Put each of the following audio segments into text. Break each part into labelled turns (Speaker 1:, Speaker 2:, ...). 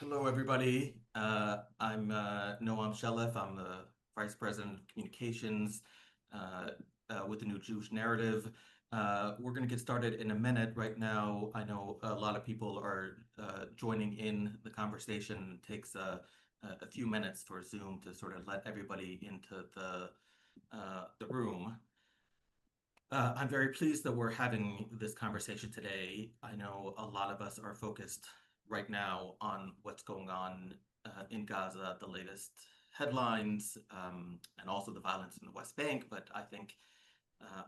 Speaker 1: Hello, everybody. I'm Noam Shelef. I'm the Vice President of Communications with the New Jewish Narrative. We're going to get started in a minute. Right now, I know a lot of people are joining in the conversation. It takes a few minutes for Zoom to sort of let everybody into the room. I'm very pleased that we're having this conversation today. I know a lot of us are focused right now on what's going on in Gaza, the latest headlines, and also the violence in the West Bank. But I think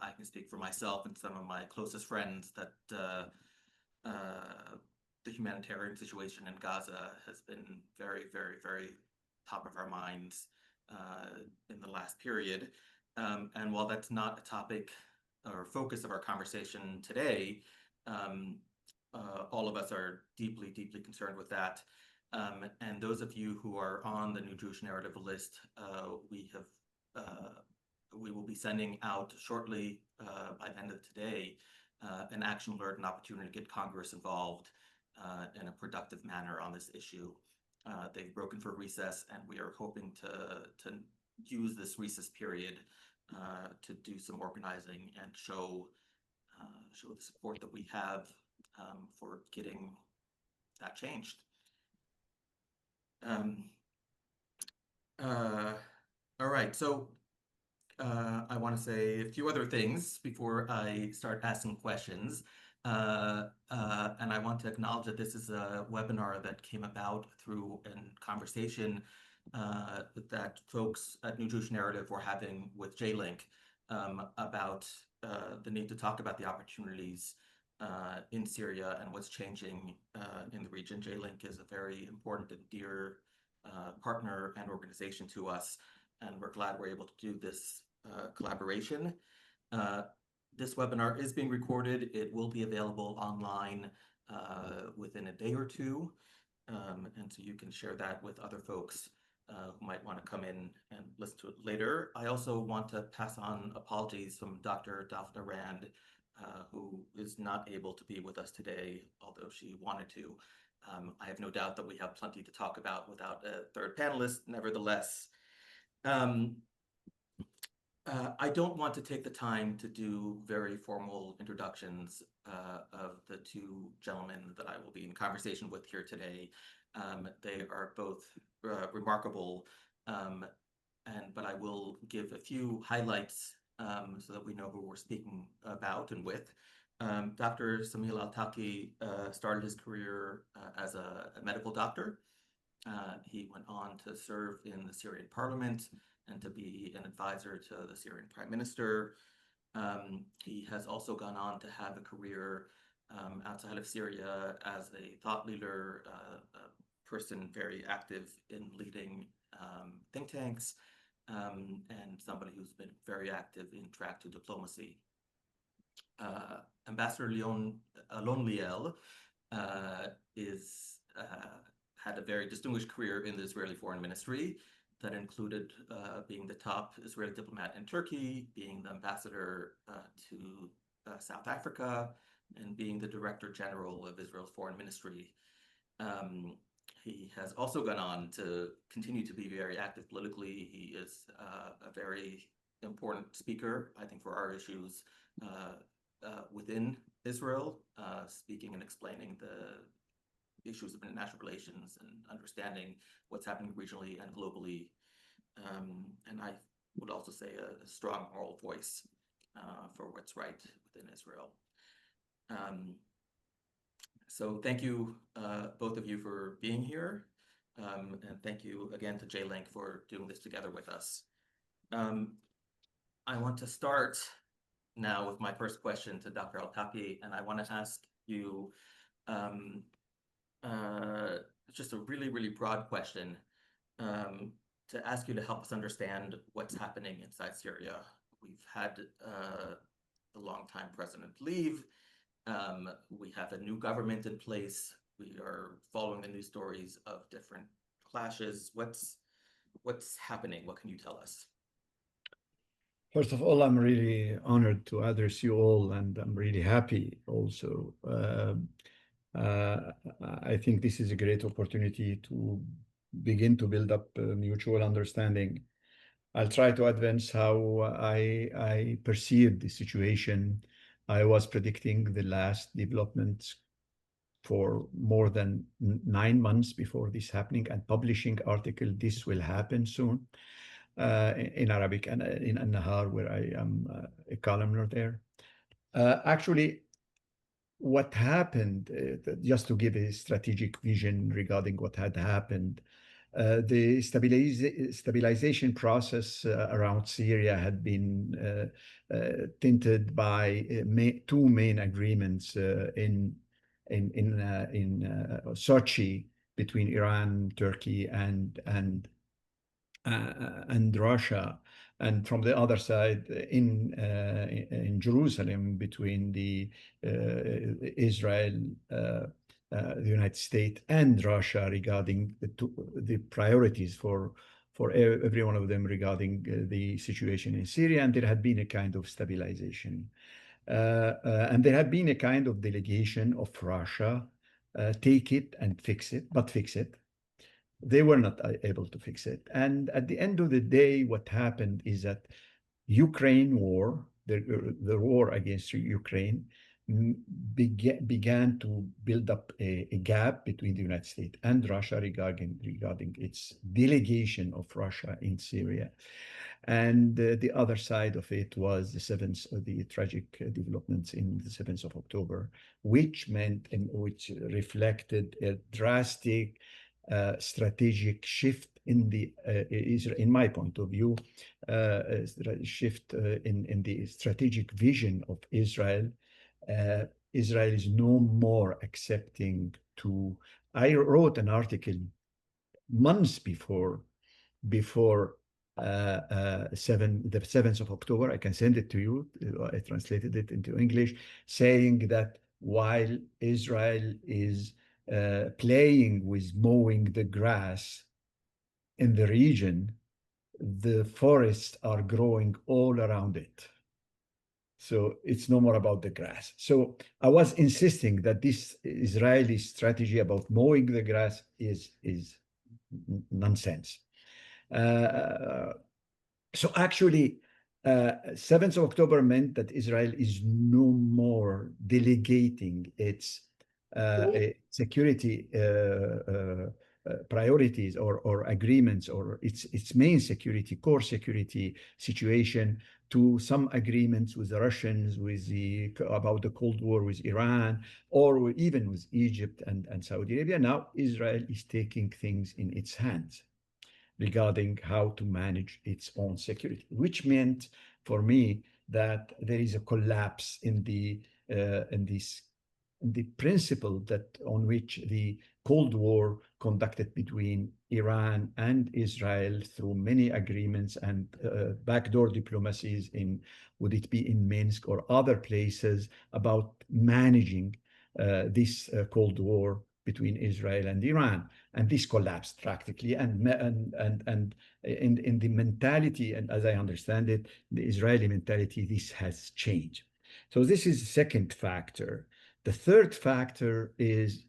Speaker 1: I can speak for myself and some of my closest friends that the humanitarian situation in Gaza has been very, very, very top of our minds in the last period. And while that's not a topic or focus of our conversation today, all of us are deeply, deeply concerned with that. And those of you who are on the New Jewish Narrative list, we will be sending out shortly by the end of today an action alert, an opportunity to get Congress involved in a productive manner on this issue. They've broken for recess, and we are hoping to use this recess period to do some organizing and show the support that we have for getting that changed. All right, so I want to say a few other things before I start asking questions. And I want to acknowledge that this is a webinar that came about through a conversation that folks at New Jewish Narrative were having with J-LINK about the need to talk about the opportunities in Syria and what's changing in the region. J-LINK is a very important and dear partner and organization to us, and we're glad we're able to do this collaboration. This webinar is being recorded. It will be available online within a day or two, and so you can share that with other folks who might want to come in and listen to it later. I also want to pass on apologies from Dr. Dafna Rand, who is not able to be with us today, although she wanted to. I have no doubt that we have plenty to talk about without a third panelist. Nevertheless, I don't want to take the time to do very formal introductions of the two gentlemen that I will be in conversation with here today. They are both remarkable, but I will give a few highlights so that we know who we're speaking about and with. Dr. Samir Altaqi started his career as a medical doctor. He went on to serve in the Syrian parliament and to be an advisor to the Syrian prime minister. He has also gone on to have a career outside of Syria as a thought leader, a person very active in leading think tanks, and somebody who's been very active in track to diplomacy. Ambassador Alon Liel had a very distinguished career in the Israeli Foreign Ministry that included being the top Israeli diplomat in Turkey, being the ambassador to South Africa, and being the Director General of Israel's Foreign Ministry. He has also gone on to continue to be very active politically. He is a very important speaker, I think, for our issues within Israel, speaking and explaining the issues of international relations and understanding what's happening regionally and globally. And I would also say a strong moral voice for what's right within Israel. So thank you, both of you, for being here. And thank you again to J-LINK for doing this together with us. I want to start now with my first question to Dr. Altaqi, and I want to ask you just a really, really broad question to ask you to help us understand what's happening inside Syria. We've had a longtime president leave. We have a new government in place. We are following the news stories of different clashes. What's happening? What can you tell us?
Speaker 2: First of all, I'm really honored to address you all, and I'm really happy also. I think this is a great opportunity to begin to build up mutual understanding. I'll try to advance how I perceive the situation. I was predicting the last developments for more than 9 months before this happening and publishing article, this will happen soon, in Arabic and in An-Nahar, where I am a columnar there. Actually, what happened, just to give a strategic vision regarding what had happened, the stabilization process around Syria had been tinted by two main agreements in Sochi between Iran, Turkey, and Russia, and from the other side in Jerusalem between the Israel, the United States, and Russia regarding the priorities for every one of them regarding the situation in Syria, and there had been a kind of stabilization. And there had been a kind of delegation of Russia, take it and fix it, but fix it. They were not able to fix it. And at the end of the day, what happened is that Ukraine war, the war against Ukraine, began to build up a gap between the United States and Russia regarding its delegation of Russia in Syria. And the other side of it was the tragic developments in the 7th of October, which meant and which reflected a drastic strategic shift in my point of view, shift in the strategic vision of Israel. Israel is no more accepting to. I wrote an article months before the 7th of October. I can send it to you. I translated it into English, saying that while Israel is playing with mowing the grass in the region, the forests are growing all around it. So it's no more about the grass. So I was insisting that this Israeli strategy about mowing the grass is nonsense. So actually, 7th of October meant that Israel is no more delegating its security priorities or agreements or its main security, core security situation to some agreements with the Russians, about the Cold War with Iran, or even with Egypt and Saudi Arabia. Now Israel is taking things in its hands regarding how to manage its own security, which meant for me that there is a collapse in the principle that on which the Cold War conducted between Iran and Israel through many agreements and backdoor diplomacies would it be in Minsk or other places about managing this Cold War between Israel and Iran. And this collapsed practically. And in the mentality, and as I understand it, the Israeli mentality, this has changed. So this is the second factor. The third factor is,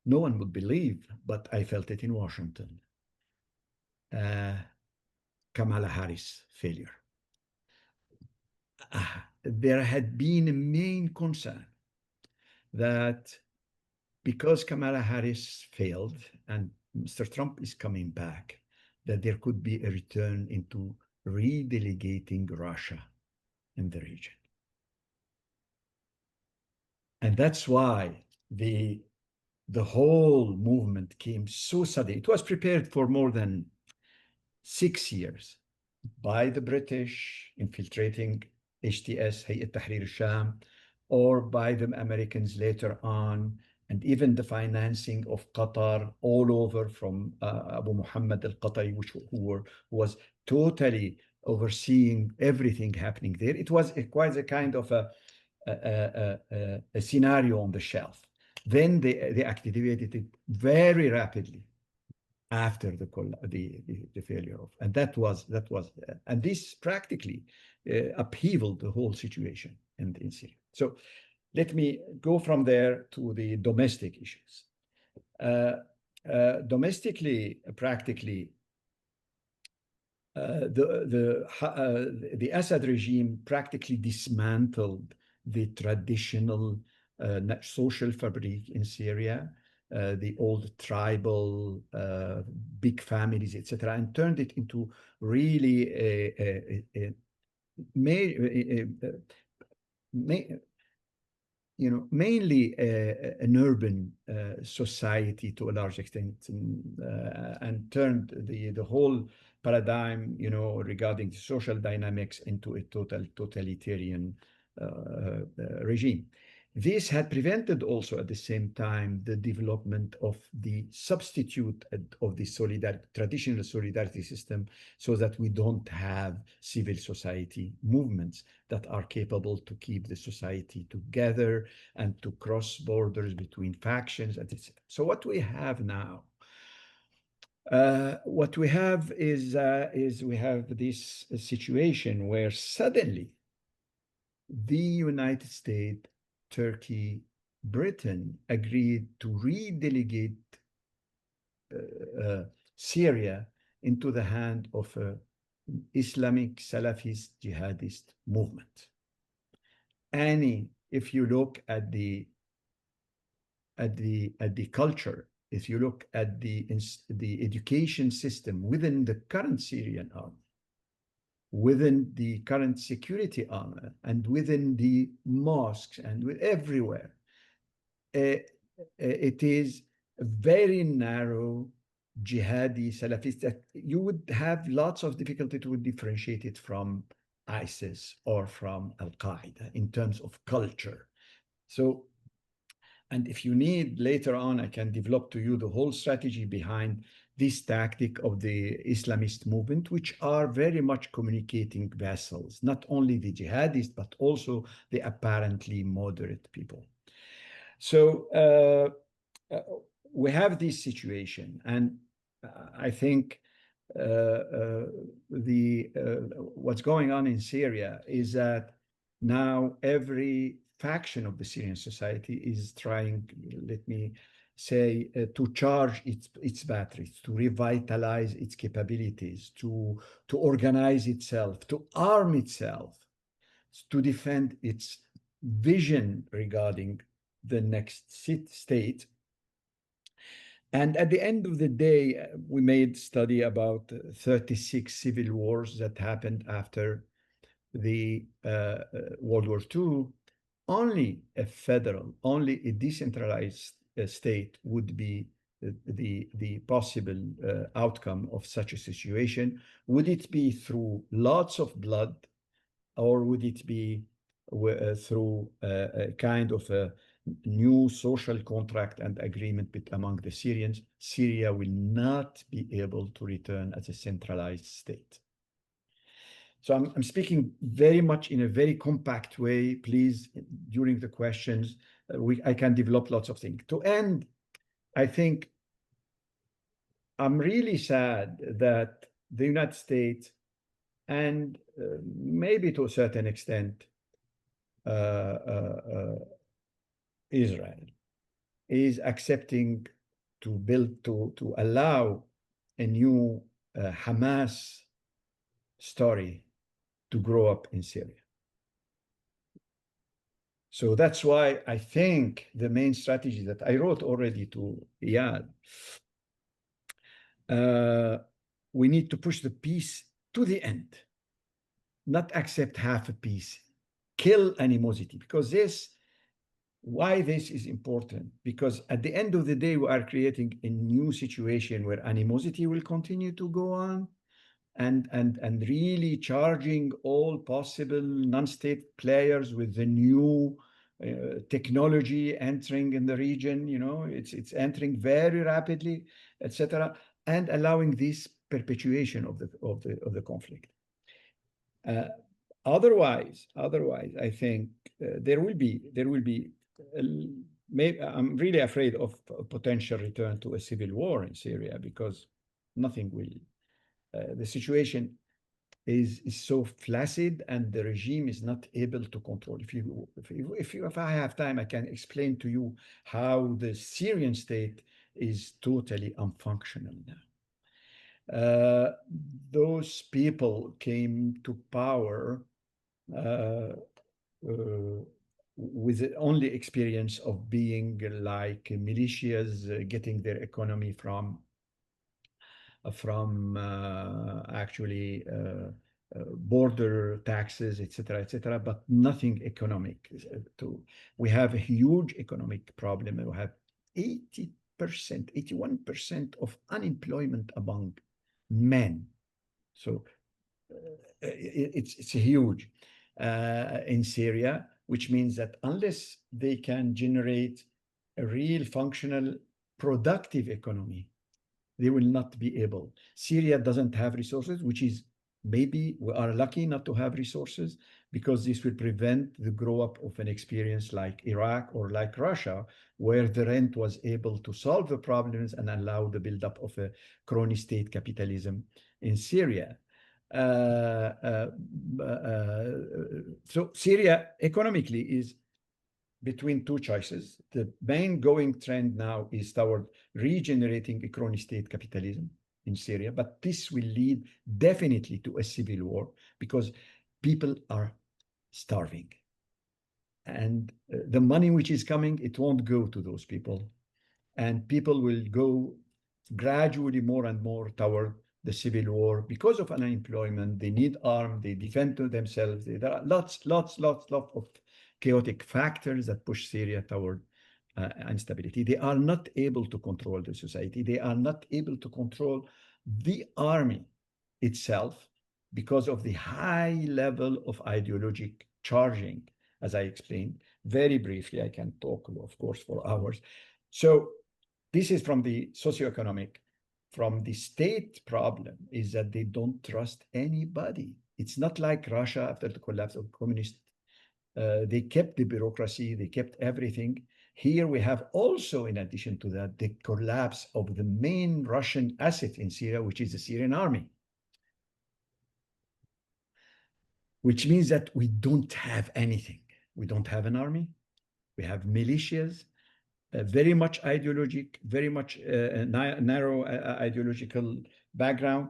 Speaker 2: no one would believe, but I felt it in Washington. Kamala Harris failure. There had been a main concern that because Kamala Harris failed and Mr. Trump is coming back, that there could be a return into redelegating Russia in the region. And that's why the whole movement came so suddenly. It was prepared for more than 6 years by the British infiltrating HTS, Hayat Tahrir al-Sham, or by the Americans later on, and even the financing of Qatar all over from Abu Muhammad al-Qatari, who was totally overseeing everything happening there. It was quite a kind of a scenario on the shelf. Then they activated it very rapidly after the failure of, and that was, and this practically upheavaled the whole situation in Syria. So let me go from there to the domestic issues. Domestically, practically, the Assad regime practically dismantled the traditional social fabric in Syria, the old tribal big families, etc., and turned it into really mainly an urban society to a large extent, and turned the whole paradigm, regarding the social dynamics into a totalitarian regime. This had prevented also at the same time the development of the substitute of the traditional solidarity system, so that we don't have civil society movements that are capable to keep the society together and to cross borders between factions, etc. So what we have now, what we have is we have this situation where suddenly the United States, Turkey, Britain agreed to redelegate Syria into the hand of an Islamic Salafist jihadist movement. If you look at the culture, if you look at the education system within the current Syrian army, within the current security armor, and within the mosques and everywhere, it is a very narrow jihadi Salafist that you would have lots of difficulty to differentiate it from ISIS or from Al-Qaeda in terms of culture. So, and if you need, later on, I can develop to you the whole strategy behind this tactic of the Islamist movement, which are very much communicating vessels, not only the jihadists, but also the apparently moderate people. So we have this situation, and I think what's going on in Syria is that now every faction of the Syrian society is trying, let me say, to charge its batteries, to revitalize its capabilities, to organize itself, to arm itself, to defend its vision regarding the next state. And at the end of the day, we made study about 36 civil wars that happened after the World War II. Only a decentralized state would be the possible outcome of such a situation. Would it be through lots of blood, or would it be through a kind of a new social contract and agreement among the Syrians? Syria will not be able to return as a centralized state. So I'm speaking very much in a very compact way. Please, during the questions, I can develop lots of things. To end, I think I'm really sad that the United States and maybe to a certain extent Israel is accepting to allow a new Hamas story to grow up in Syria. So that's why I think the main strategy that I wrote already to Iyad, we need to push the peace to the end, not accept half a peace, kill animosity, because why this is important, because at the end of the day, we are creating a new situation where animosity will continue to go on, and really charging all possible non-state players with the new technology entering in the region. It's entering very rapidly, etc., and allowing this perpetuation of the conflict. Otherwise, I think there will be. I'm really afraid of a potential return to a civil war in Syria, because nothing will. The situation is so flaccid, and the regime is not able to control. If I have time, I can explain to you how the Syrian state is totally unfunctional now. Those people came to power uh, uh, with the only experience of being like militias, getting their economy from actually border taxes, etc., etc., but nothing economic. We have a huge economic problem. We have 80%, 81% of unemployment among men. So it's huge in Syria, which means that unless they can generate a real functional, productive economy, they will not be able. Syria doesn't have resources, which is maybe we are lucky not to have resources, because this will prevent the grow up of an experience like Iraq or like Russia, where the rent was able to solve the problems and allow the buildup of a crony state capitalism in Syria. Uh, uh, so Syria economically is between two choices. The main going trend now is toward regenerating a crony state capitalism in Syria, but this will lead definitely to a civil war because people are starving. And the money which is coming, it won't go to those people. And people will go gradually more and more toward the civil war because of unemployment. They need arms, they defend to themselves. There are lots of chaotic factors that push Syria toward instability. They are not able to control the society. They are not able to control the army itself because of the high level of ideologic charging, as I explained. Very briefly, I can talk, of course, for hours. So this is from the socioeconomic. From the state problem is that they don't trust anybody. It's not like Russia after the collapse of communist. They kept the bureaucracy, they kept everything. Here we have also, in addition to that, the collapse of the main Russian asset in Syria, which is the Syrian army. Which means that we don't have anything. We don't have an army. We have militias, very much ideologic, very much narrow ideological background.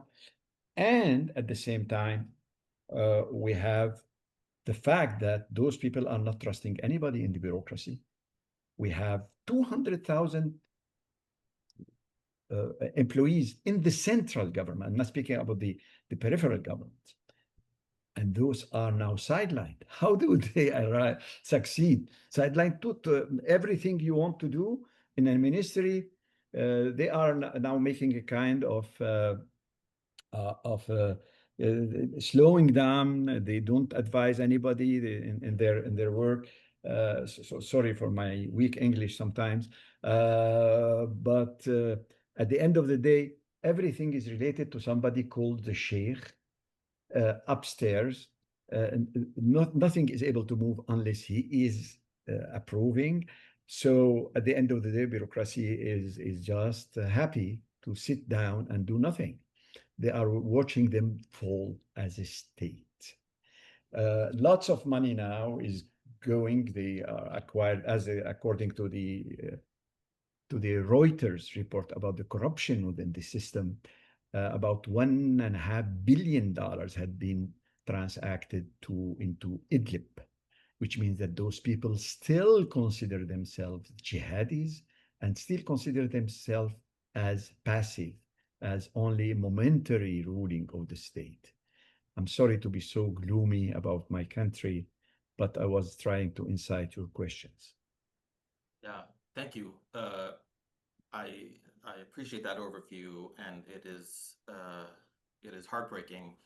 Speaker 2: And at the same time, we have the fact that those people are not trusting anybody in the bureaucracy. We have 200,000 employees in the central government. I'm not speaking about the peripheral government. And those are now sidelined. How do they succeed? Sidelined to everything you want to do in a ministry. They are now making a kind of slowing down. They don't advise anybody in their work. So sorry for my weak English sometimes, but at the end of the day, everything is related to somebody called the sheikh upstairs. Nothing is able to move unless he is approving. So at the end of the day, bureaucracy is just happy to sit down and do nothing. They are watching them fall as a state. Lots of money now is going. They are acquired according to the Reuters report about the corruption within the system. About $1.5 billion had been transacted into Idlib, which means that those people still consider themselves jihadis and still consider themselves as passive, as only momentary ruling of the state. I'm sorry to be so gloomy about my country, but I was trying to incite your questions.
Speaker 1: Yeah, thank you. I appreciate that overview, and it is heartbreaking,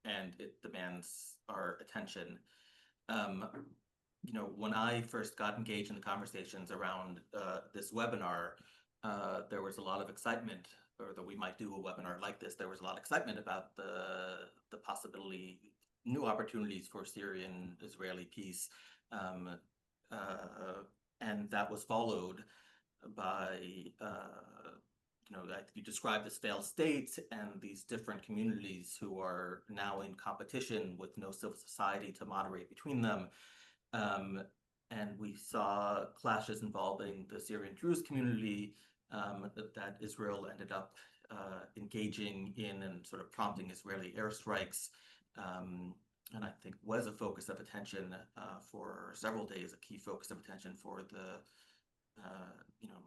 Speaker 1: and it demands our attention. When I first got engaged in the conversations around this webinar, there was a lot of excitement, or that we might do a webinar like this. There was a lot of excitement about the possibility, new opportunities for Syrian-Israeli peace. And that was followed by you described as failed states and these different communities who are now in competition with no civil society to moderate between them. And we saw clashes involving the Syrian Druze community that Israel ended up engaging in and sort of prompting Israeli airstrikes. And I think was a focus of attention for several days, a key focus of attention for the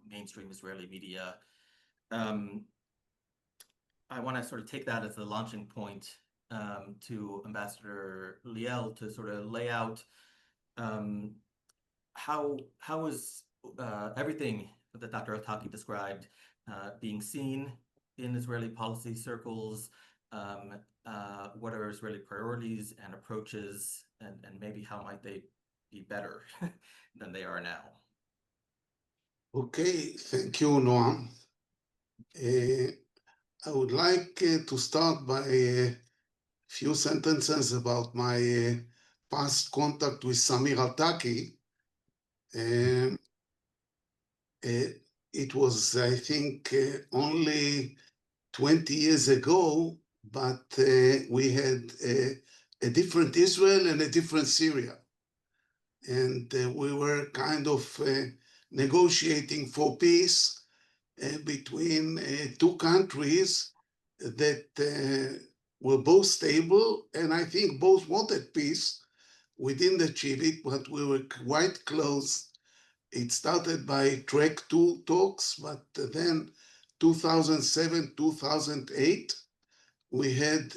Speaker 1: mainstream Israeli media. I want to sort of take that as a launching point to Ambassador Liel to sort of lay out how is everything that Dr. Altaqi described being seen in Israeli policy circles. What are Israeli priorities and approaches, and maybe how might they be better than they are now?
Speaker 3: Okay, thank you, Noam. I would like to start by a few sentences about my past contact with Samir Altaqi. It was, I think, only 20 years ago, but we had a different Israel and a different Syria. And we were kind of negotiating for peace between two countries that were both stable, and I think both wanted peace. We didn't achieve it, but we were quite close. It started by track 2 talks, but then 2007, 2008, we had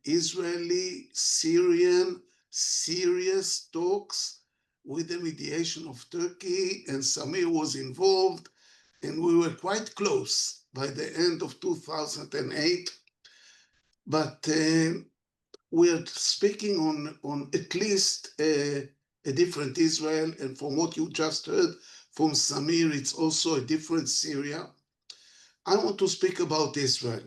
Speaker 3: Israeli, Syrian, serious talks with the mediation of Turkey, and Samir was involved, and we were quite close by the end of 2008. But we're speaking on at least a different Israel, and from what you just heard from Samir, it's also a different Syria. I want to speak about Israel.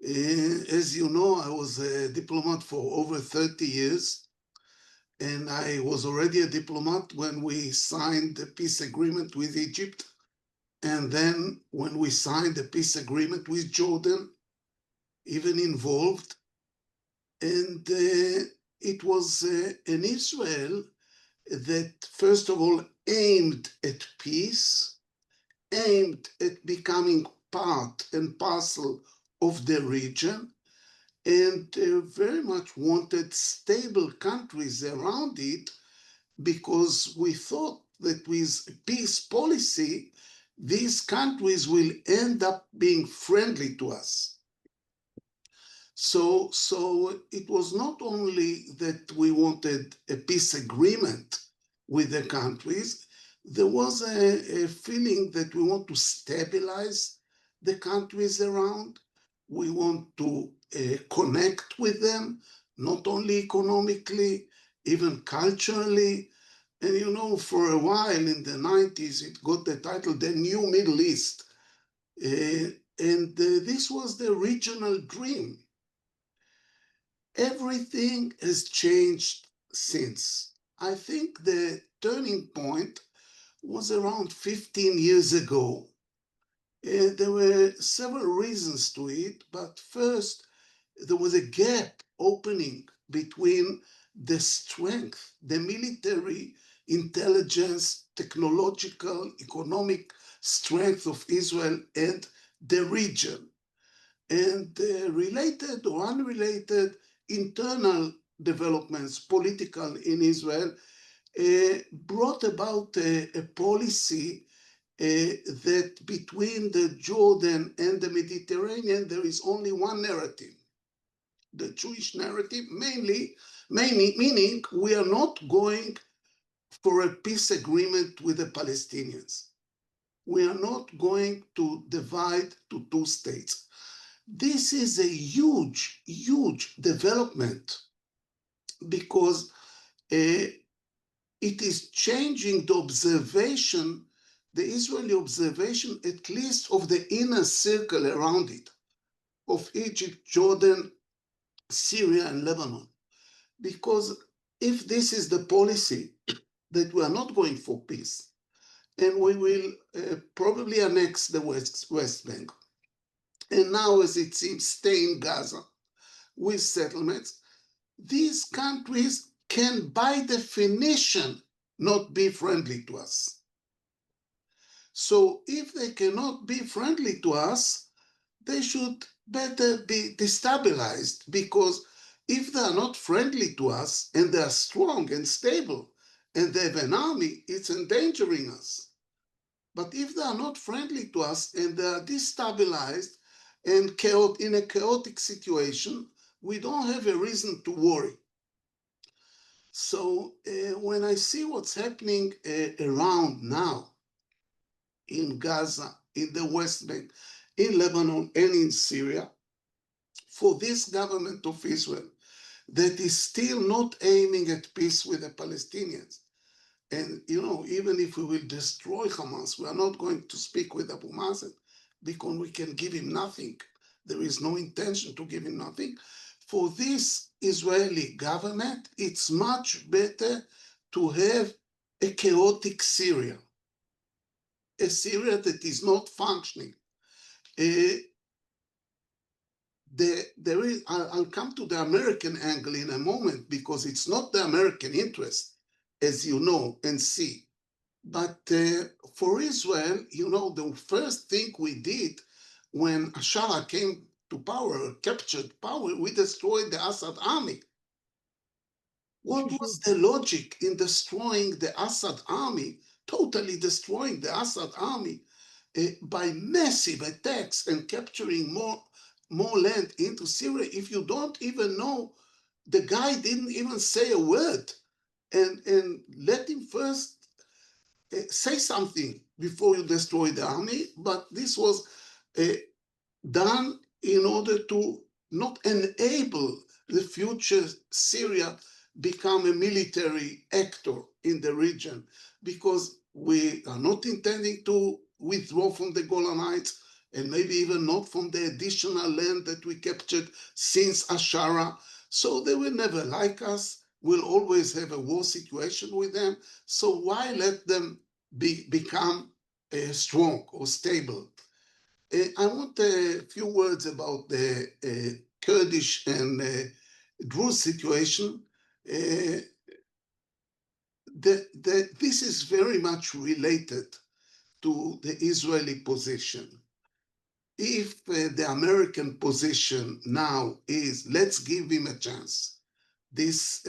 Speaker 3: As you know, I was a diplomat for over 30 years, and I was already a diplomat when we signed the peace agreement with Egypt, and then when we signed the peace agreement with Jordan, even involved. And it was an Israel that, first of all, aimed at peace, aimed at becoming part and parcel of the region, and very much wanted stable countries around it, because we thought that with peace policy, these countries will end up being friendly to us. So it was not only that we wanted a peace agreement with the countries, there was a feeling that we want to stabilize the countries around. We want to connect with them, not only economically, even culturally. And for a while in the 90s, it got the title, The New Middle East. And this was the regional dream. Everything has changed since. I think the turning point was around 15 years ago. There were several reasons to it, but first, there was a gap opening between the strength, the military intelligence, technological, economic strength of Israel and the region. And related or unrelated internal developments, political in Israel, brought about a policy that between the Jordan and the Mediterranean, there is only one narrative, the Jewish narrative, mainly meaning we are not going for a peace agreement with the Palestinians. We are not going to divide to two states. This is a huge, huge development, because it is changing the observation, the Israeli observation, at least of the inner circle around it, of Egypt, Jordan, Syria, and Lebanon. Because if this is the policy that we are not going for peace, and we will probably annex the West Bank. And now, as it seems, stay in Gaza with settlements. These countries can, by definition, not be friendly to us. So if they cannot be friendly to us, they should better be destabilized, because if they are not friendly to us and they are strong and stable and they have an army, it's endangering us. But if they are not friendly to us and they are destabilized and in a chaotic situation, we don't have a reason to worry. So when I see what's happening around now in Gaza, in the West Bank, in Lebanon, and in Syria, for this government of Israel that is still not aiming at peace with the Palestinians, and even if we will destroy Hamas, we are not going to speak with Abu Mazen because we can give him nothing. There is no intention to give him nothing. For this Israeli government, it's much better to have a chaotic Syria, a Syria that is not functioning. I'll come to the American angle in a moment, because it's not the American interest, as you know and see. But for Israel, the first thing we did when Ashara came to power, captured power, we destroyed the Assad army. What was the logic in destroying the Assad army, totally destroying the Assad army by massive attacks and capturing more land into Syria, if you don't even know, the guy didn't even say a word, and let him first say something before you destroy the army. But this was done in order to not enable the future Syria become a military actor in the region, because we are not intending to withdraw from the Golan Heights, and maybe even not from the additional land that we captured since Ashara. So they will never like us. We'll always have a war situation with them. So why let them become strong or stable? I want a few words about the Kurdish and Druze situation. This is very much related to the Israeli position. If the American position now is, let's give him a chance, this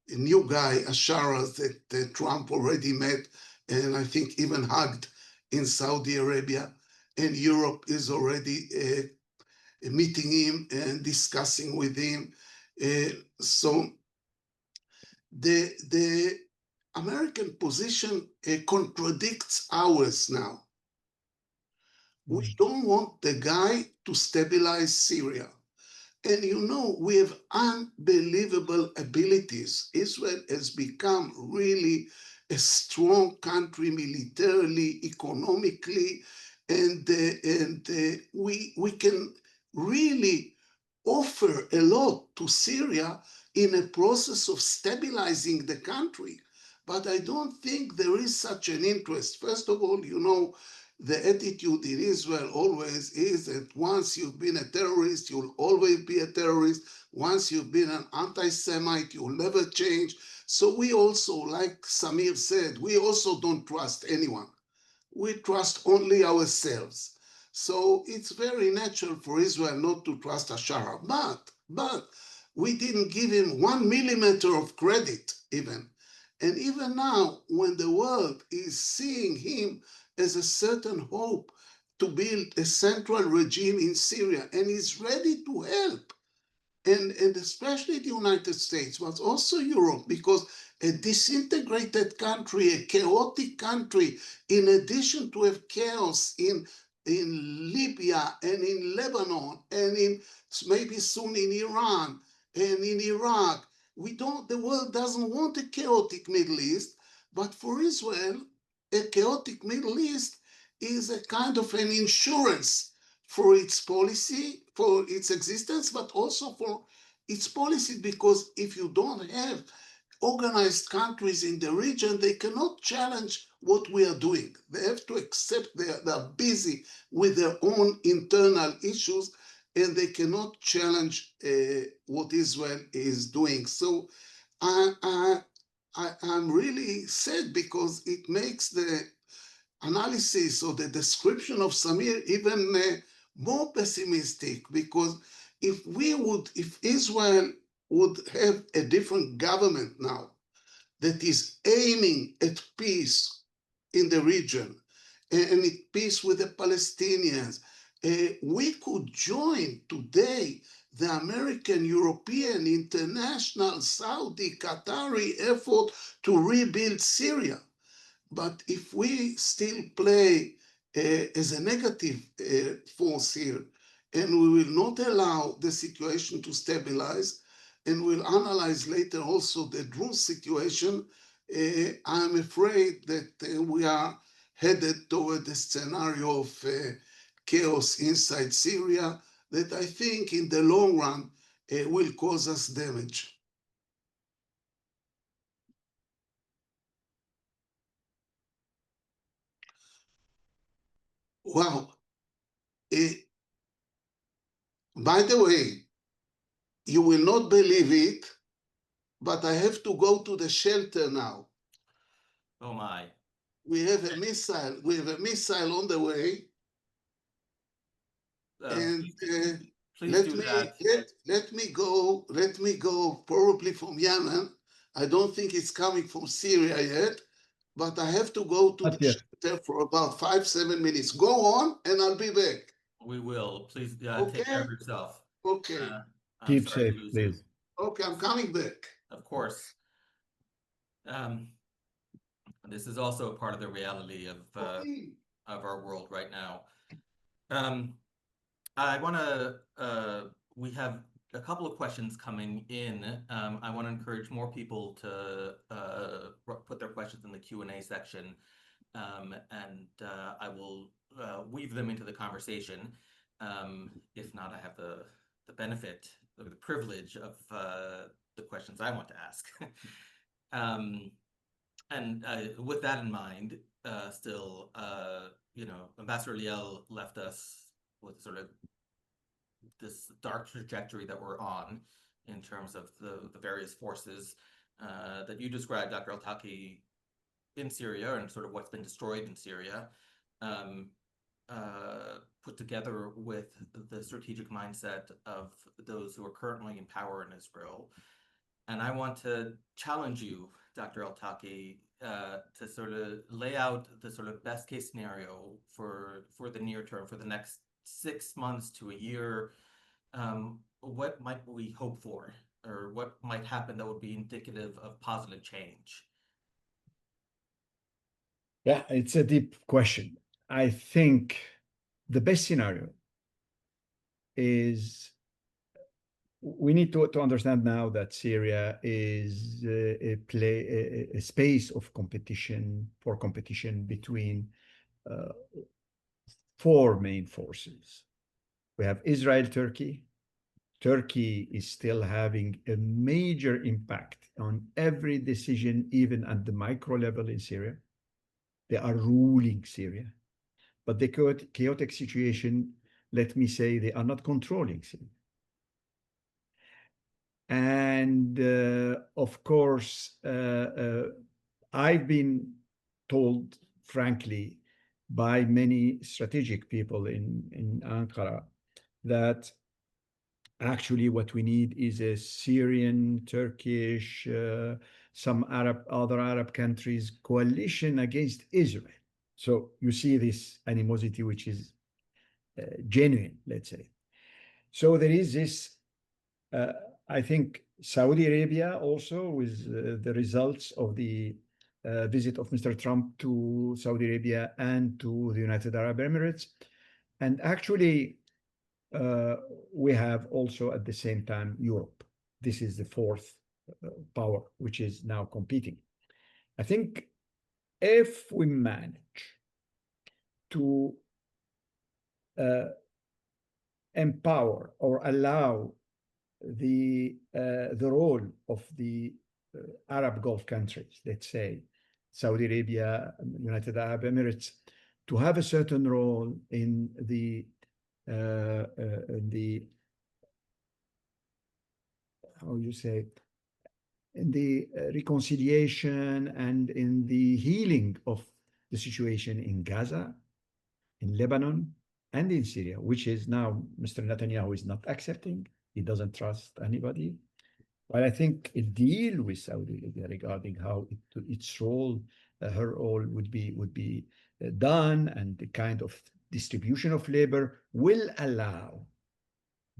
Speaker 3: new guy, Ashara, that Trump already met and I think even hugged in Saudi Arabia, and Europe is already meeting him and discussing with him. So the American position contradicts ours now. We don't want the guy to stabilize Syria. And we have unbelievable abilities. Israel has become really a strong country militarily, economically, and we can really offer a lot to Syria in a process of stabilizing the country. But I don't think there is such an interest. First of all, the attitude in Israel always is that once you've been a terrorist, you'll always be a terrorist. Once you've been an anti-Semite, you'll never change. So we also, like Samir said, we also don't trust anyone. We trust only ourselves. So it's very natural for Israel not to trust Ashara. But we didn't give him 1 millimeter of credit even. And even now, when the world is seeing him as a certain hope to build a central regime in Syria, and is ready to help, and especially the United States, but also Europe, because a disintegrated country, a chaotic country, in addition to have chaos in Libya and in Lebanon and in maybe soon in Iran and in Iraq, the world doesn't want a chaotic Middle East. But for Israel, a chaotic Middle East is a kind of an insurance for its policy, for its existence, but also for its policy, because if you don't have organized countries in the region, they cannot challenge what we are doing. They have to accept they're busy with their own internal issues, and they cannot challenge what Israel is doing. So I'm really sad, because it makes the analysis or the description of Samir even more pessimistic, because if Israel would have a different government now that is aiming at peace in the region and at peace with the Palestinians, we could join today the American, European, international, Saudi, Qatari effort to rebuild Syria. But if we still play as a negative force here, and we will not allow the situation to stabilize, and we'll analyze later also the Druze situation, I'm afraid that we are headed toward a scenario of chaos inside Syria that I think in the long run will cause us damage. Wow. By the way, you will not believe it, but I have to go to the shelter now.
Speaker 1: Oh my.
Speaker 3: We have a missile. We have a missile on the way. And
Speaker 1: please do that.
Speaker 3: let me go. Let me go. Probably from Yemen. I don't think it's coming from Syria yet, but I have to go to the shelter for about 5-7 minutes. Go on, and I'll be back.
Speaker 1: We will. Please
Speaker 3: Okay?
Speaker 1: take care of yourself.
Speaker 3: Okay.
Speaker 2: Keep safe, please.
Speaker 3: Okay, I'm coming back.
Speaker 1: Of course. This is also a part of the reality of our world right now. I want to, we have a couple of questions coming in. I want to encourage more people to put their questions in the Q&A section, and I will weave them into the conversation. If not, I have the benefit, the privilege of the questions I want to ask. And with that in mind, still, Ambassador Liel left us with sort of this dark trajectory that we're on in terms of the various forces that you described, Dr. Altaqi, in Syria, and sort of what's been destroyed in Syria, put together with the strategic mindset of those who are currently in power in Israel. And I want to challenge you, Dr. Altaqi, to sort of lay out the sort of best case scenario for the near term, for the next 6 months to a year. What might we hope for, or what might happen that would be indicative of positive change?
Speaker 2: Yeah, it's a deep question. I think the best scenario is we need to understand now that Syria is a space of competition between 4 main forces. We have Israel, Turkey. Turkey is still having a major impact on every decision, even at the micro level in Syria. They are ruling Syria. But the chaotic situation, let me say, they are not controlling Syria. And of course, I've been told, frankly, by many strategic people in Ankara that actually what we need is a Syrian, Turkish, some other Arab countries coalition against Israel. So you see this animosity, which is genuine, let's say. So there is this, I think Saudi Arabia also with the results of the visit of Mr. Trump to Saudi Arabia and to the United Arab Emirates. And actually, we have also at the same time Europe. This is the 4th power, which is now competing. I think if we manage to empower or allow the role of the Arab Gulf countries, let's say Saudi Arabia, United Arab Emirates, to have a certain role in the how you say, in the reconciliation and in the healing of the situation in Gaza, in Lebanon, and in Syria, which is now Mr. Netanyahu is not accepting. He doesn't trust anybody. But I think a deal with Saudi Arabia regarding how its role, her role would be done, and the kind of distribution of labor will allow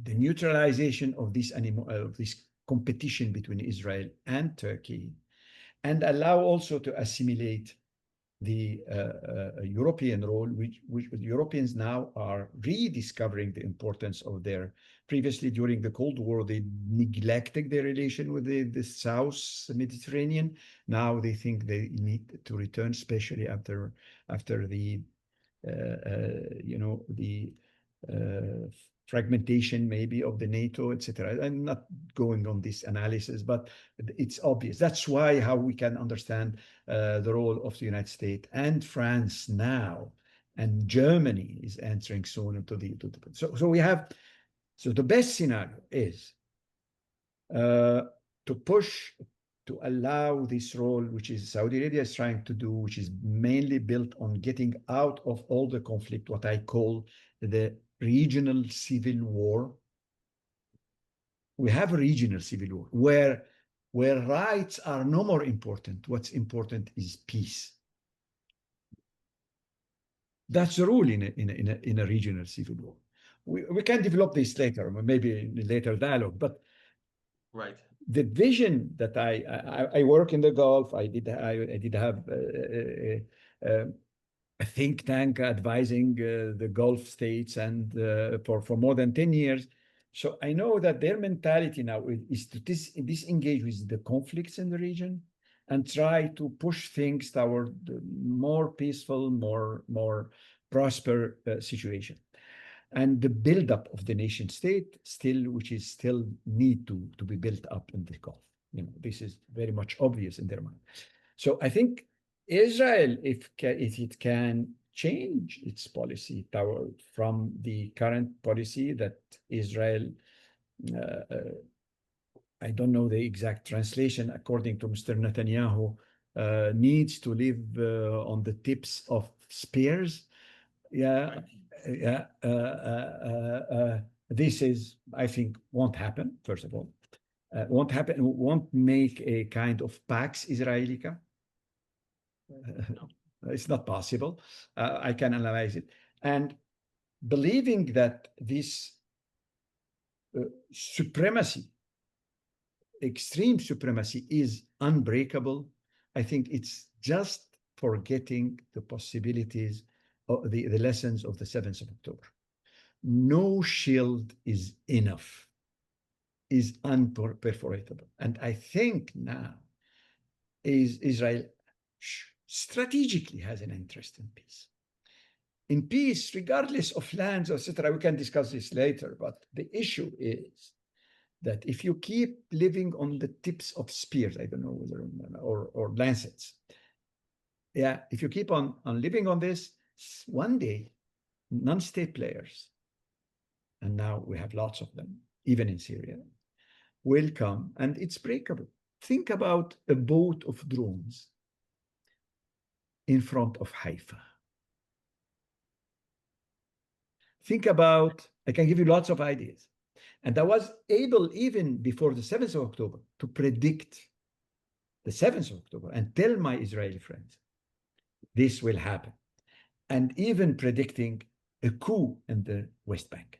Speaker 2: the neutralization of this competition between Israel and Turkey, and allow also to assimilate the European role, which the Europeans now are rediscovering the importance of their. Previously, during the Cold War, they neglected their relation with the South Mediterranean. Now they think they need to return, especially after the the fragmentation maybe of the NATO, etc. I'm not going on this analysis, but it's obvious. That's why how we can understand the role of the United States and France now, and Germany is answering soon to the so we have. So the best scenario is to push, to allow this role, which is Saudi Arabia is trying to do, which is mainly built on getting out of all the conflict, what I call the regional civil war. We have a regional civil war where rights are no more important. What's important is peace. That's the rule in a regional civil war. We can develop this later, maybe in a later dialogue, but
Speaker 1: right.
Speaker 2: The vision that I work in the Gulf. I did have a think tank advising the Gulf states, and for more than 10 years. So I know that their mentality now is to disengage with the conflicts in the region and try to push things toward more peaceful, more prosper situation. And the buildup of the nation state which is still need to be built up in the Gulf. This is very much obvious in their mind. So I think Israel, if it can change its policy from the current policy that Israel, I don't know the exact translation, according to Mr. Netanyahu, needs to live on the tips of spears. Yeah. This is, I think, won't happen, first of all. Won't happen, won't make a kind of Pax Israelica. It's not possible. I can analyze it. And believing that this supremacy, extreme supremacy, is unbreakable, I think it's just forgetting the possibilities of the lessons of the 7th of October. No shield is enough, is unperforatable. And I think now Israel strategically has an interest in peace. In peace, regardless of lands, etc. We can discuss this later, but the issue is that if you keep living on the tips of spears, I don't know whether, or lancets, yeah, if you keep on living on this, one day, non-state players, and now we have lots of them, even in Syria, will come, and it's breakable. Think about a boat of drones in front of Haifa. Think about, I can give you lots of ideas. And I was able, even before the 7th of October, to predict the 7th of October and tell my Israeli friends, this will happen. And even predicting a coup in the West Bank.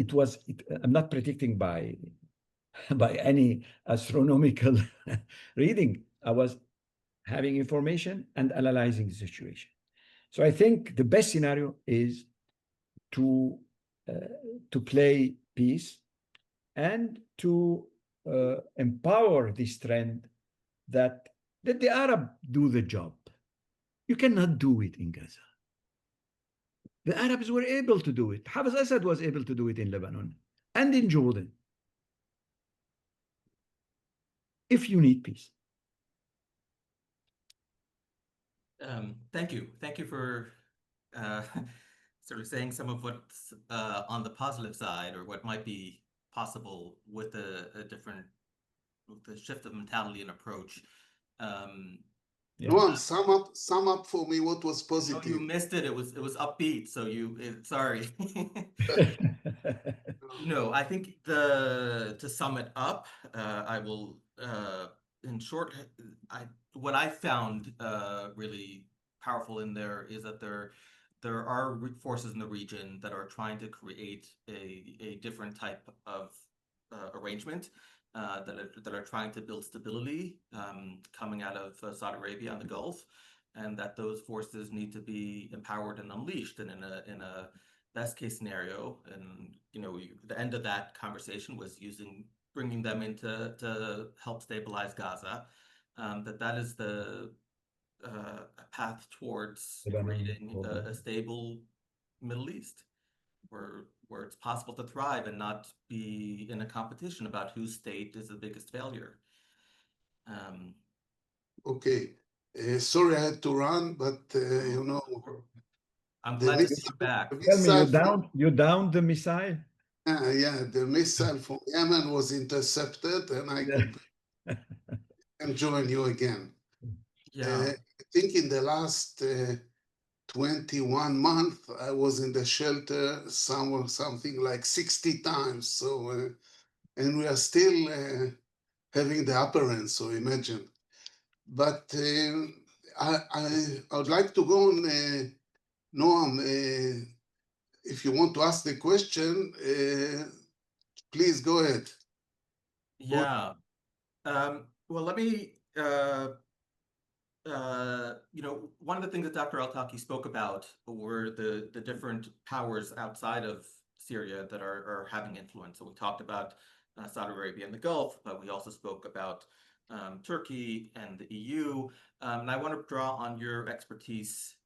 Speaker 2: I'm not predicting by any astronomical reading. I was having information and analyzing the situation. So I think the best scenario is to play peace and to empower this trend that the Arab do the job. You cannot do it in Gaza. The Arabs were able to do it. Hafez Assad was able to do it in Lebanon and in Jordan. if you need peace.
Speaker 1: Thank you. Thank you for sort of saying some of what's on the positive side, or what might be possible with a different, with the shift of mentality and approach.
Speaker 2: Yeah.
Speaker 3: Noam, sum up for me what was
Speaker 1: Oh,
Speaker 3: positive.
Speaker 1: you missed it. It was upbeat. So sorry. No, I think to sum it up, I will in short, what I found really powerful in there is that there are forces in the region that are trying to create a different type of arrangement that are trying to build stability coming out of Saudi Arabia and the Gulf, and that those forces need to be empowered and unleashed. And in a best case scenario, and the end of that conversation was bringing them in to help stabilize Gaza. That is the path towards creating a stable Middle East, where it's possible to thrive and not be in a competition about whose state is the biggest failure.
Speaker 3: Okay, sorry I had to run, but
Speaker 1: I'm glad to see you back.
Speaker 2: Tell me, you downed the missile?
Speaker 3: Yeah, the missile from Yemen was intercepted, and I could and join you again.
Speaker 1: Yeah.
Speaker 3: I think in the last 21 months, I was in the shelter something like 60 times. So, and we are still having the upper end, so imagine. But I would like to go on, Noam, if you want to ask the question, please go ahead.
Speaker 1: Yeah. Well, let me, one of the things that Dr. Altaqi spoke about were the different powers outside of Syria that are having influence. So we talked about Saudi Arabia and the Gulf, but we also spoke about Turkey and the EU. And I want to draw on your expertise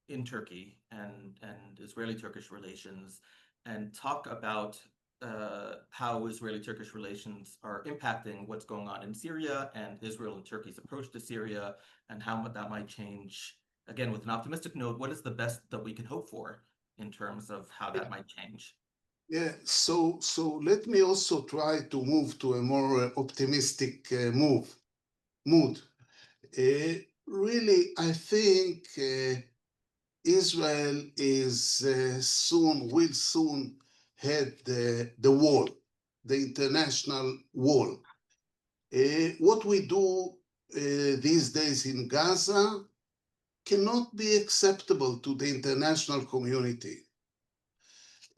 Speaker 1: in Turkey and Israeli-Turkish relations, and talk about how Israeli-Turkish relations are impacting what's going on in Syria and Israel and Turkey's approach to Syria, and how that might change. Again, with an optimistic note, what is the best that we can hope for in terms of how that might change?
Speaker 3: Yeah, so let me also try to move to a more optimistic mood. Really, I think Israel will soon hit the wall, the international wall. What we do these days in Gaza cannot be acceptable to the international community.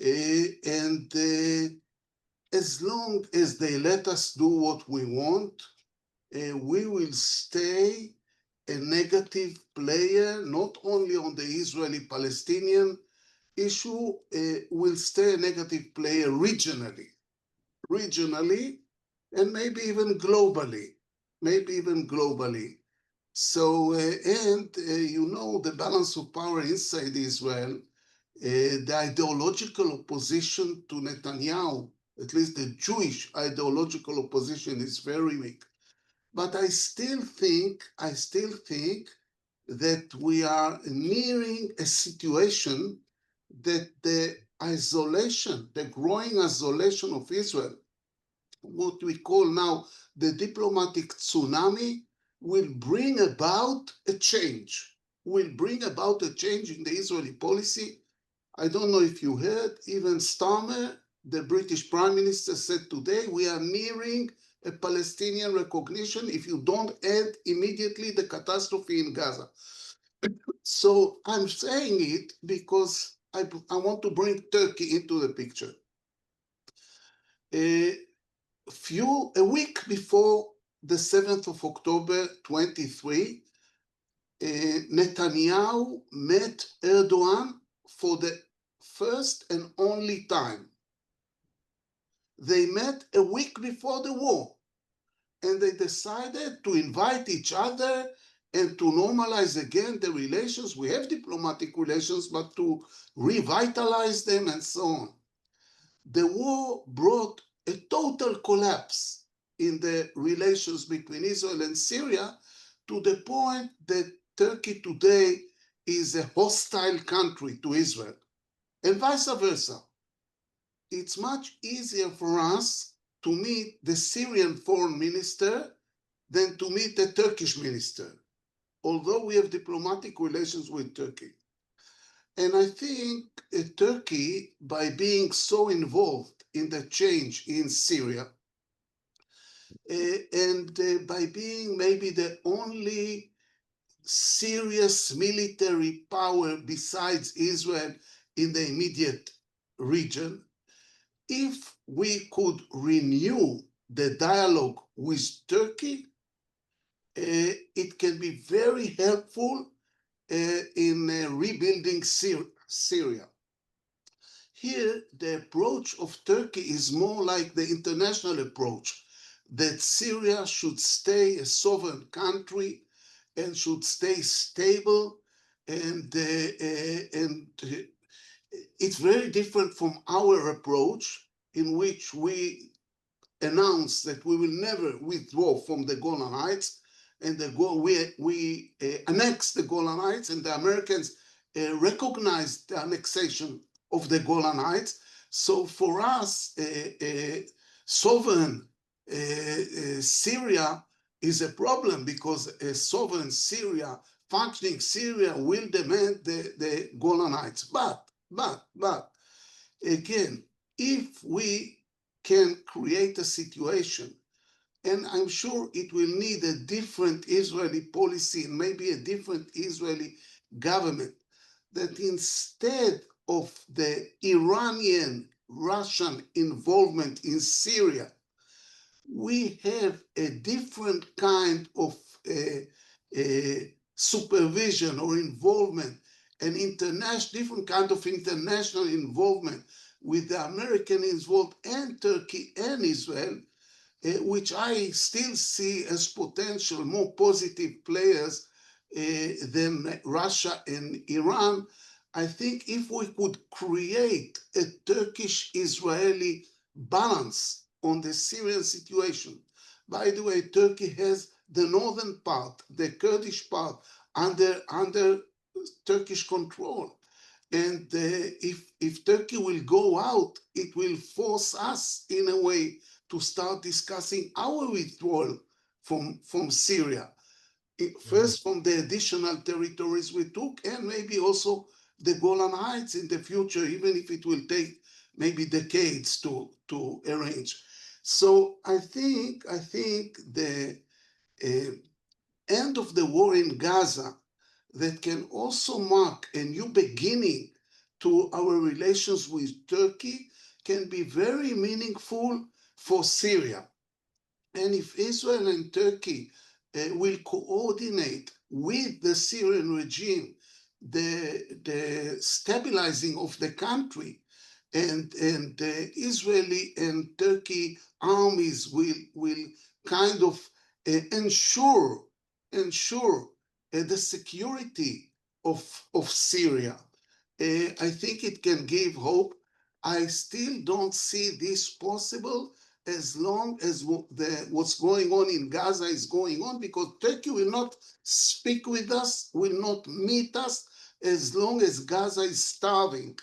Speaker 3: And as long as they let us do what we want, we will stay a negative player, not only on the Israeli-Palestinian issue, will stay a negative player regionally, and maybe even globally. So, the balance of power inside Israel, the ideological opposition to Netanyahu, at least the Jewish ideological opposition, is very weak. But I still think that we are nearing a situation that the growing isolation of Israel, what we call now the diplomatic tsunami, will bring about a change. In the Israeli policy. I don't know if you heard, even Starmer, the British Prime Minister, said today, we are nearing a Palestinian recognition if you don't end immediately the catastrophe in Gaza. So I'm saying it because I want to bring Turkey into the picture. A week before the 7th of October 23, Netanyahu met Erdogan for the first and only time. They met a week before the war, and they decided to invite each other and to normalize again the relations. We have diplomatic relations, but to revitalize them and so on. The war brought a total collapse in the relations between Israel and Syria, to the point that Turkey today is a hostile country to Israel, and vice versa. It's much easier for us to meet the Syrian foreign minister than to meet the Turkish minister, although we have diplomatic relations with Turkey. And I think Turkey, by being so involved in the change in Syria, and by being maybe the only serious military power besides Israel in the immediate region, if we could renew the dialogue with Turkey, it can be very helpful in rebuilding Syria. Here, the approach of Turkey is more like the international approach, that Syria should stay a sovereign country and should stay stable, and it's very different from our approach, in which we announce that we will never withdraw from the Golan Heights, and we annex the Golan Heights, and the Americans recognize the annexation of the Golan Heights. So for us, sovereign Syria is a problem, because a sovereign Syria, functioning Syria, will demand the Golan Heights. But again, if we can create a situation, and I'm sure it will need a different Israeli policy and maybe a different Israeli government, that instead of the Iranian-Russian involvement in Syria, we have a different kind of supervision or involvement, an different kind of international involvement with the American involved, and Turkey and Israel, which I still see as potential more positive players than Russia and Iran. I think if we could create a Turkish-Israeli balance on the Syrian situation. By the way, Turkey has the northern part, the Kurdish part, under Turkish control. And if Turkey will go out, it will force us in a way to start discussing our withdrawal from Syria. First from the additional territories we took, and maybe also the Golan Heights in the future, even if it will take maybe decades to arrange. So I think the end of the war in Gaza, that can also mark a new beginning to our relations with Turkey, can be very meaningful for Syria. And if Israel and Turkey will coordinate with the Syrian regime the stabilizing of the country, and the Israeli and Turkey armies will kind of ensure the security of Syria, I think it can give hope. I still don't see this possible as long as what's going on in Gaza is going on, because Turkey will not speak with us, will not meet us, as long as Gaza is starving.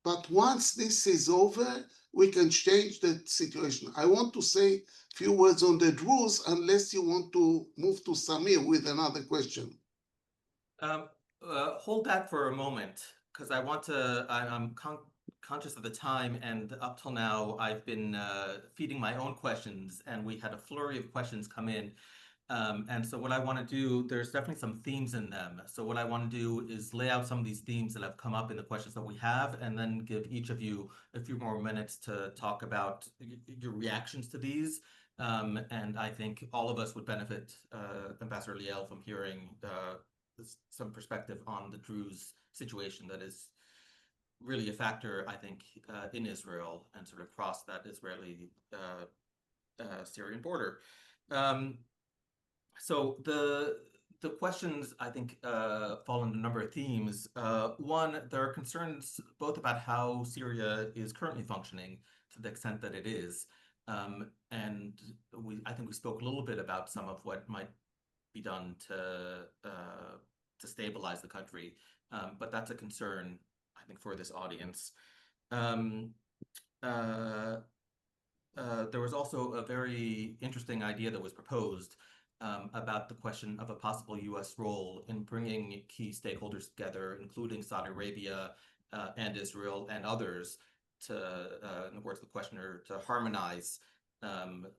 Speaker 3: But once this is over, we can change the situation. I want to say a few words on the Druze, unless you want to move to Samir with another question.
Speaker 1: Hold that for a moment, because I'm conscious of the time, and up till now, I've been feeding my own questions, and we had a flurry of questions come in. And so what I want to do, there's definitely some themes in them. So what I want to do is lay out some of these themes that have come up in the questions that we have, and then give each of you a few more minutes to talk about your reactions to these. And I think all of us would benefit, Ambassador Liel, from hearing some perspective on the Druze situation that is really a factor, I think, in Israel and sort of across that Israeli-Syrian border. So the questions, I think, fall into a number of themes. One, there are concerns both about how Syria is currently functioning, to the extent that it is, And I think we spoke a little bit about some of what might be done to stabilize the country, but that's a concern, I think, for this audience. There was also a very interesting idea that was proposed about the question of a possible U.S. role in bringing key stakeholders together, including Saudi Arabia and Israel and others, to, in the words of the questioner, to harmonize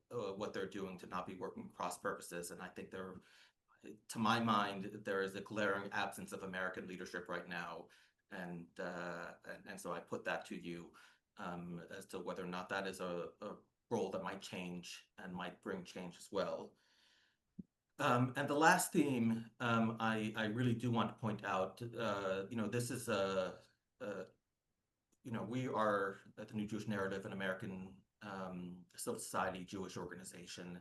Speaker 1: what they're doing, to not be working cross purposes. And I think there, to my mind, there is a glaring absence of American leadership right now, and so I put that to you as to whether or not that is a role that might change and might bring change as well. And the last theme I really do want to point out, this is we are at the New Jewish Narrative, an American civil society Jewish organization.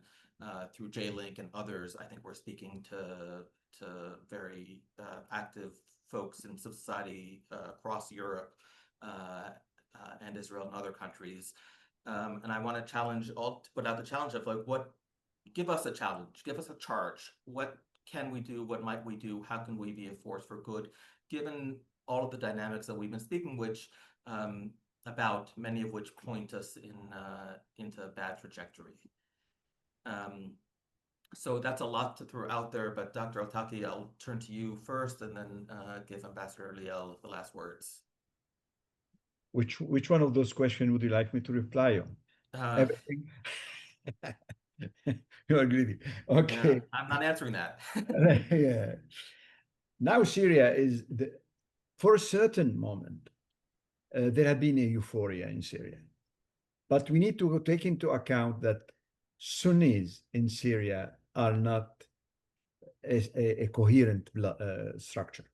Speaker 1: Through J-LINK and others, I think we're speaking to very active folks in civil society across Europe and Israel and other countries. And I want to put out the challenge of give us a challenge, give us a charge. What can we do? What might we do? How can we be a force for good, given all of the dynamics that we've been speaking, about, many of which point us into a bad trajectory. So that's a lot to throw out there, but Dr. Altaqi, I'll turn to you first and then give Ambassador Liel the last words.
Speaker 2: Which one of those questions would you like me to reply on? Everything? You are greedy. Okay.
Speaker 1: Yeah, I'm not answering that.
Speaker 2: Yeah. Now Syria is, for a certain moment, there had been a euphoria in Syria. But we need to take into account that Sunnis in Syria are not a coherent structure.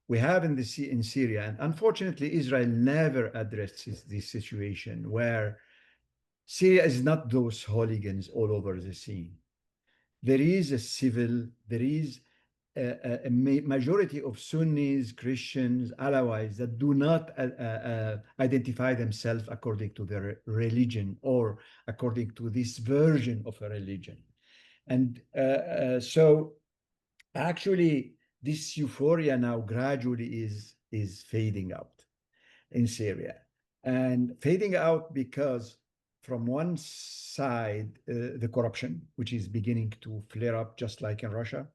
Speaker 2: We have in Syria, and unfortunately, Israel never addresses this situation where Syria is not those hooligans all over the scene. There is there is a majority of Sunnis, Christians, Alawites that do not identify themselves according to their religion or according to this version of a religion. And so actually this euphoria now gradually is fading out in Syria, and fading out because from one side, the corruption, which is beginning to flare up just like in Russia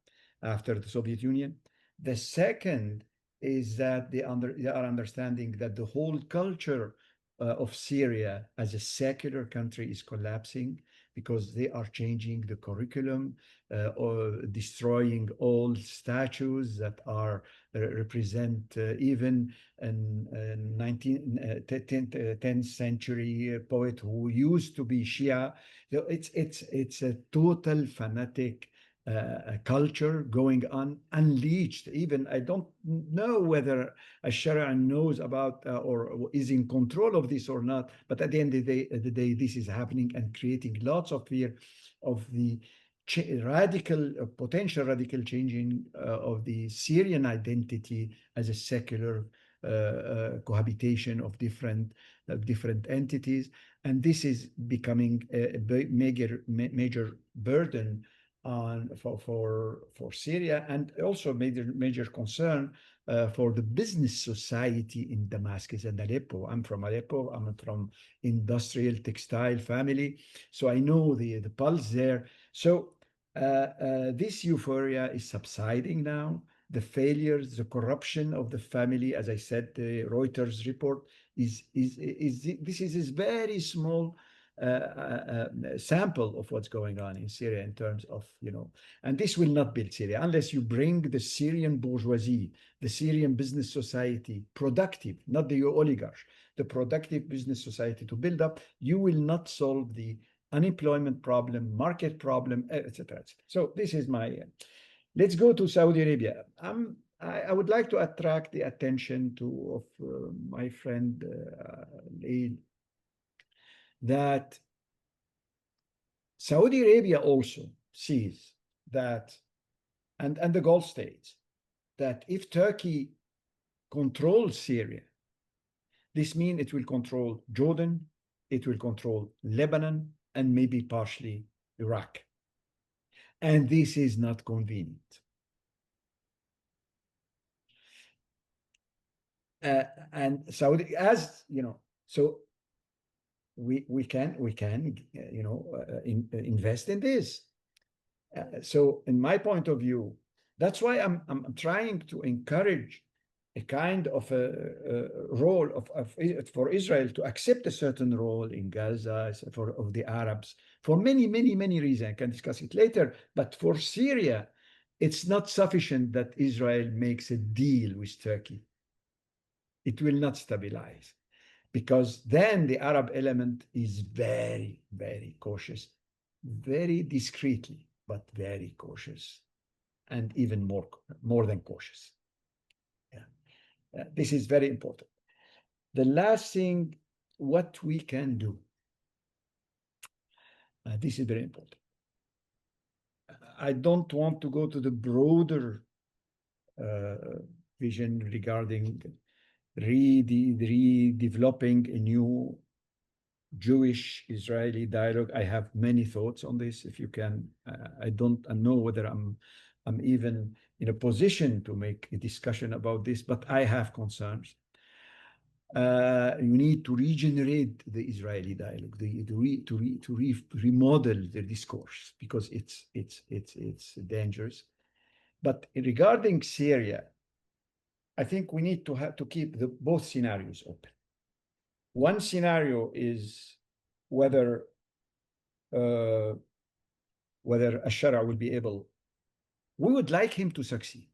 Speaker 2: after the Soviet Union. The second is that they are understanding that the whole culture of Syria as a secular country is collapsing because they are changing the curriculum, or destroying all statues that are represent even an 10th century poet who used to be Shia. So it's a total fanatic culture going on, unleashed. Even I don't know whether a Sharia knows about or is in control of this or not, but at the end of the day, this is happening and creating lots of fear of the potential radical changing of the Syrian identity as a secular cohabitation of different entities, and this is becoming a major burden for Syria, and also major concern for the business society in Damascus and Aleppo. I'm from Aleppo. I'm from industrial textile family, so I know the pulse there. So this euphoria is subsiding now. The failures, the corruption of the family, as I said, the Reuters report this is a very small sample of what's going on in Syria in terms of, and this will not build Syria unless you bring the Syrian bourgeoisie, the Syrian business society, productive, not the oligarchs, the productive business society to build up. You will not solve the unemployment problem, market problem, etc. So this is my, let's go to Saudi Arabia. I would like to attract the attention of my friend Liel, that Saudi Arabia also sees that, and the Gulf states, that if Turkey controls Syria, this means it will control Jordan, it will control Lebanon, and maybe partially Iraq. And this is not convenient. And Saudi, as you know, so we can invest in this. So in my point of view, that's why I'm trying to encourage a kind of a role for Israel to accept a certain role in Gaza of the Arabs for many reasons. I can discuss it later. But for Syria, it's not sufficient that Israel makes a deal with Turkey. It will not stabilize, because then the Arab element is very cautious, very discreetly, but very cautious, and even more than cautious. Yeah, this is very important. The last thing, what we can do, this is very important. I don't want to go to the broader vision regarding redeveloping a new Jewish-Israeli dialogue. I have many thoughts on this. If you can, I don't know whether I'm even in a position to make a discussion about this, but I have concerns. You need to regenerate the Israeli dialogue, to remodel the discourse, because it's dangerous. But regarding Syria, I think we need to keep both scenarios open. One scenario is whether Ashara will be able. We would like him to succeed.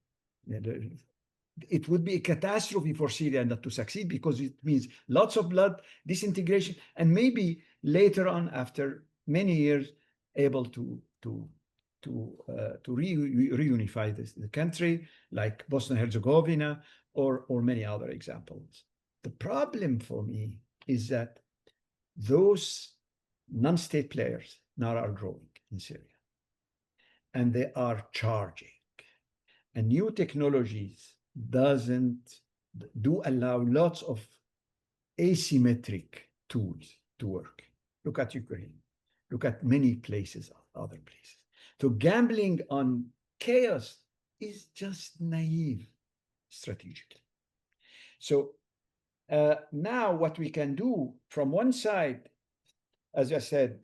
Speaker 2: It would be a catastrophe for Syria not to succeed, because it means lots of blood, disintegration, and maybe later on, after many years, able to reunify the country, like Bosnia and Herzegovina or many other examples. The problem for me is that those non-state players now are growing in Syria, and they are charging. And new technologies do allow lots of asymmetric tools to work. Look at Ukraine. Look at many places, other places. So gambling on chaos is just naive strategically. So now what we can do from one side, as I said,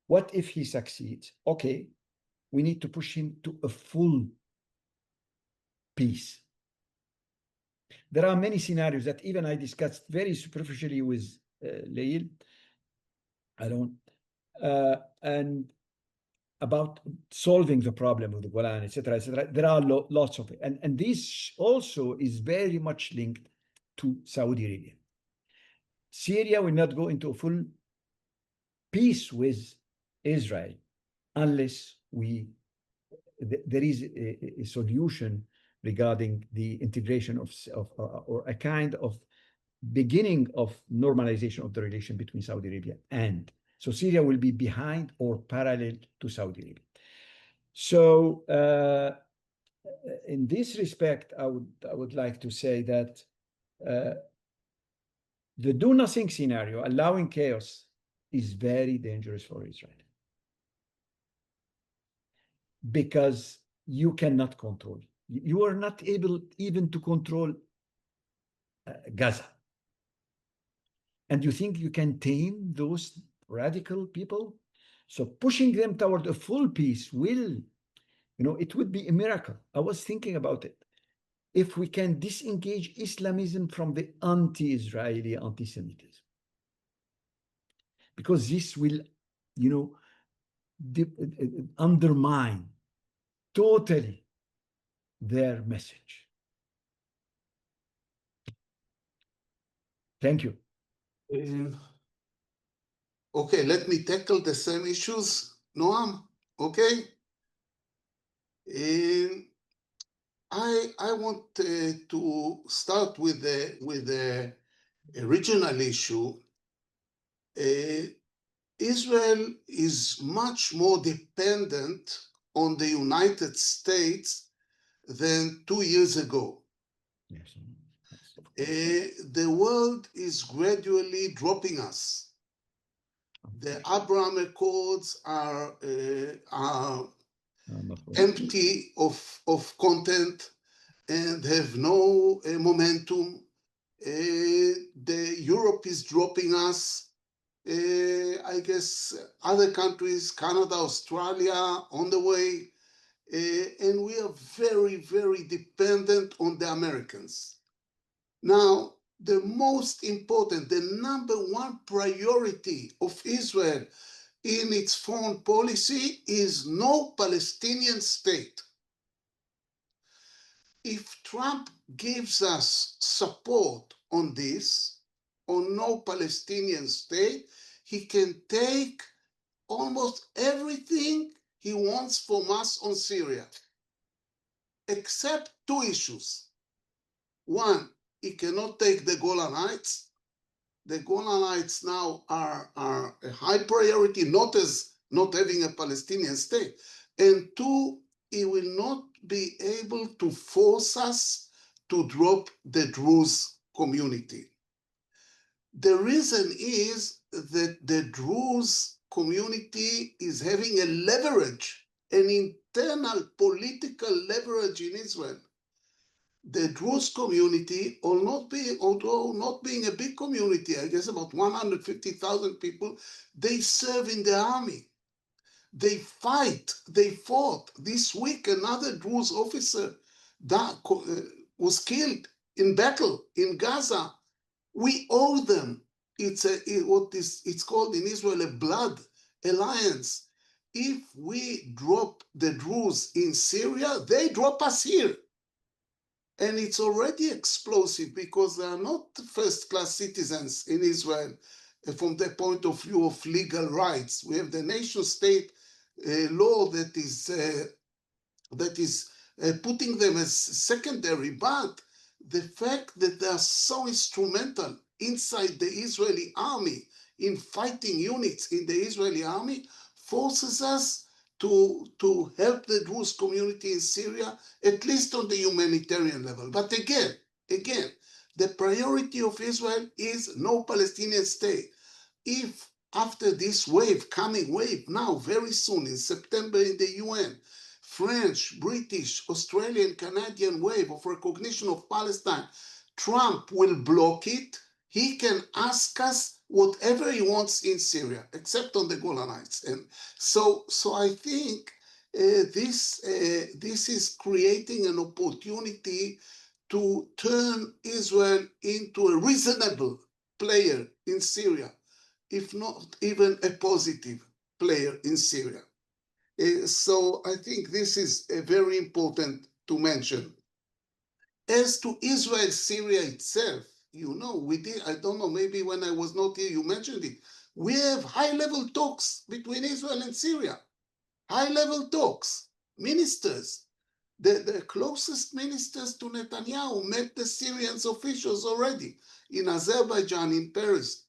Speaker 2: what if he succeeds? Okay, we need to push him to a full peace. There are many scenarios that even I discussed very superficially with Liel, Alon, and about solving the problem of the Golan, etc., etc. There are lots of it, and this also is very much linked to Saudi Arabia. Syria will not go into a full peace with Israel unless there is a solution regarding the integration or a kind of beginning of normalization of the relation between Saudi Arabia and. So Syria will be behind or parallel to Saudi Arabia. So in this respect, I would like to say that the do-nothing scenario, allowing chaos, is very dangerous for Israel, because you cannot control. You are not able even to control Gaza. And you think you can tame those radical people? So pushing them toward a full peace will, it would be a miracle. I was thinking about it. If we can disengage Islamism from the anti-Israeli anti-Semitism, because this will, undermine totally their message. Thank you.
Speaker 3: Okay, let me tackle the same issues, Noam. Okay. I want to start with the regional issue. Israel is much more dependent on the United States than 2 years ago.
Speaker 2: Yes.
Speaker 3: The world is gradually dropping us. The Abraham Accords are
Speaker 2: not
Speaker 3: empty of content and have no momentum. Europe is dropping us. I guess other countries, Canada, Australia, on the way. And we are very, very dependent on the Americans. Now, the most important, the number one priority of Israel in its foreign policy is no Palestinian state. If Trump gives us support on this, on no Palestinian state, he can take almost everything he wants from us on Syria, except two issues. One, he cannot take the Golan Heights. The Golan Heights now are a high priority, not having a Palestinian state. And two, he will not be able to force us to drop the Druze community. The reason is that the Druze community is having a leverage, an internal political leverage in Israel. The Druze community, although not being a big community, I guess about 150,000 people, they serve in the army. They fought. This week, another Druze officer was killed in battle in Gaza. We owe them. It's called in Israel a blood alliance. If we drop the Druze in Syria, they drop us here. And it's already explosive because they are not first-class citizens in Israel from the point of view of legal rights. We have the nation-state law that is putting them as secondary, but the fact that they are so instrumental inside the Israeli army, in fighting units in the Israeli army, forces us to help the Druze community in Syria, at least on the humanitarian level. But again, the priority of Israel is no Palestinian state. If after this coming wave now, very soon in September in the UN, French, British, Australian, Canadian wave of recognition of Palestine, Trump will block it. He can ask us whatever he wants in Syria, except on the Golan Heights. And so I think this is creating an opportunity to turn Israel into a reasonable player in Syria, if not even a positive player in Syria. So I think this is very important to mention. As to Israel, Syria itself, I don't know, maybe when I was not here, you mentioned it. We have high-level talks between Israel and Syria. High-level talks, ministers. The closest ministers to Netanyahu met the Syrian officials already in Azerbaijan, in Paris.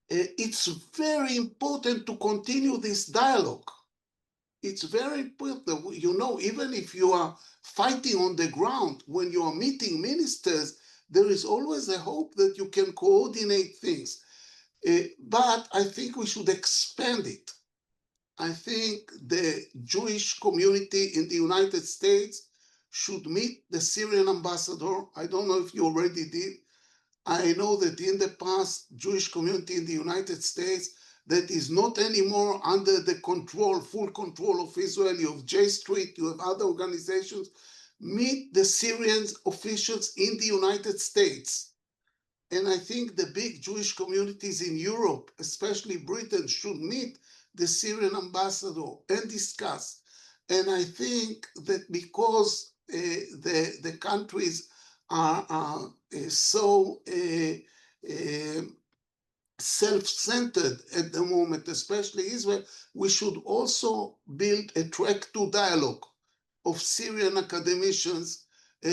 Speaker 3: It's very important to continue this dialogue. It's very important, even if you are fighting on the ground, when you are meeting ministers, there is always a hope that you can coordinate things. But I think we should expand it. I think the Jewish community in the United States should meet the Syrian ambassador. I don't know if you already did. I know that in the past, Jewish community in the United States that is not anymore under the full control of Israel. You have J Street, you have other organizations. Meet the Syrian officials in the United States. And I think the big Jewish communities in Europe, especially Britain, should meet the Syrian ambassador and discuss. And I think that because the countries are so self-centered at the moment, especially Israel, we should also build a track to dialogue of Syrian academicians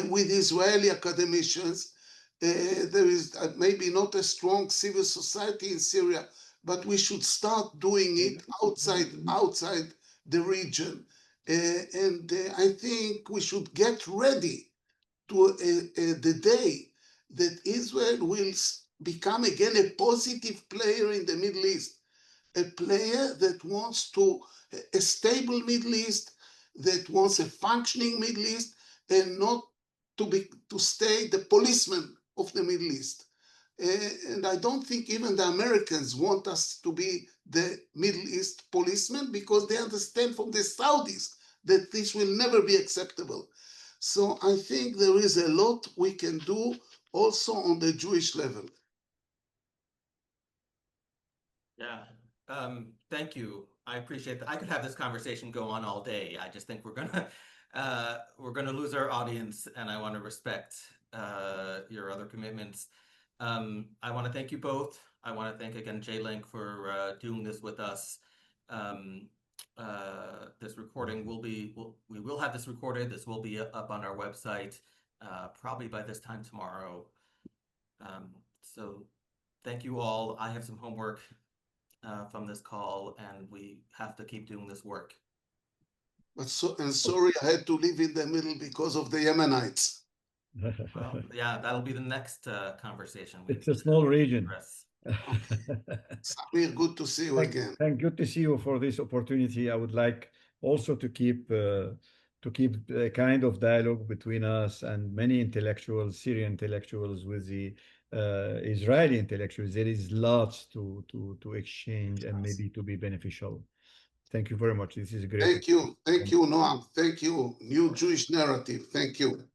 Speaker 3: with Israeli academicians. There is maybe not a strong civil society in Syria, but we should start doing it outside the region. And I think we should get ready to the day that Israel will become again a positive player in the Middle East. a player that wants a stable Middle East, that wants a functioning Middle East, and not to stay the policeman of the Middle East. And I don't think even the Americans want us to be the Middle East policemen, because they understand from the Saudis that this will never be acceptable. So I think there is a lot we can do also on the Jewish level.
Speaker 1: Yeah. Thank you. I appreciate that. I could have this conversation go on all day. I just think we're gonna lose our audience, and I want to respect your other commitments. I want to thank you both. I want to thank again J-LINK for doing this with us. This recording we will have this recorded. This will be up on our website probably by this time tomorrow. So thank you all. I have some homework from this call, and we have to keep doing this work.
Speaker 3: But sorry, I had to live in the middle because of the Yemenites.
Speaker 1: Well, yeah, that'll be the next conversation.
Speaker 2: It's a small region.
Speaker 3: Samir, good to see you again.
Speaker 2: And good to see you for this opportunity. I would like also to keep a kind of dialogue between us and many intellectuals, Syrian intellectuals, with the Israeli intellectuals. There is lots to exchange and maybe to be beneficial. Thank you very much. This is a great.
Speaker 3: Thank you, Noam. Thank you. New Jewish narrative. Thank you.